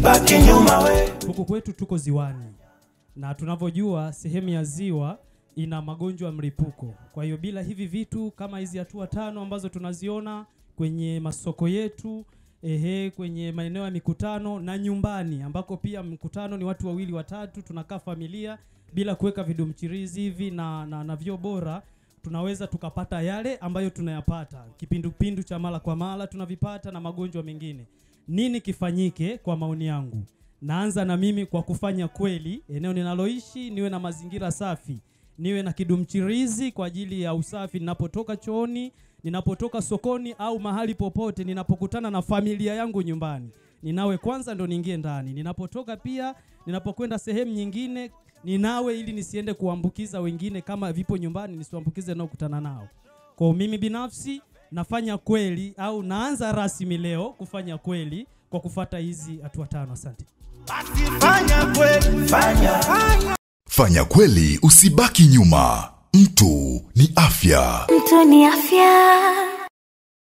usibaki nyuma we. Huku kwetu tuko ziwani, na tunavyojua sehemu ya ziwa ina magonjwa ya mlipuko. Kwa hiyo bila hivi vitu kama hizi hatua 5 ambazo tunaziona kwenye masoko yetu, kwenye maeneo ya mikutano na nyumbani, ambako pia mkutano ni watu 2 watatu, tunakaa familia, bila kuweka vidumchirizi hivi na vyoo bora, tunaweza tukapata yale ambayo tunayapata. Kipindupindu cha mara kwa mara tunavipata na magonjwa mengine. Nini kifanyike kwa maoni yangu? Naanza na mimi kwa kufanya kweli, eneo ninaloishi niwe na mazingira safi. Niwe na kidumchirizi kwa ajili ya usafi ninapotoka chooni, ninapotoka sokoni au mahali popote, ninapokutana na familia yangu nyumbani. Ninawe kwanza ndo niingie ndani. Ninapotoka pia, ninapokwenda sehemu nyingine, ninawe ili nisiende kuambukiza wengine, kama vipo nyumbani nisiambukize nao kutana nao. Kwa mimi binafsi nafanya kweli, au naanza rasmi leo kufanya kweli kwa kufuata hizi hatua 5. Asante. Fanya kweli, Fanya kweli, usibaki nyuma. Mtu ni afya. Mtu ni afya.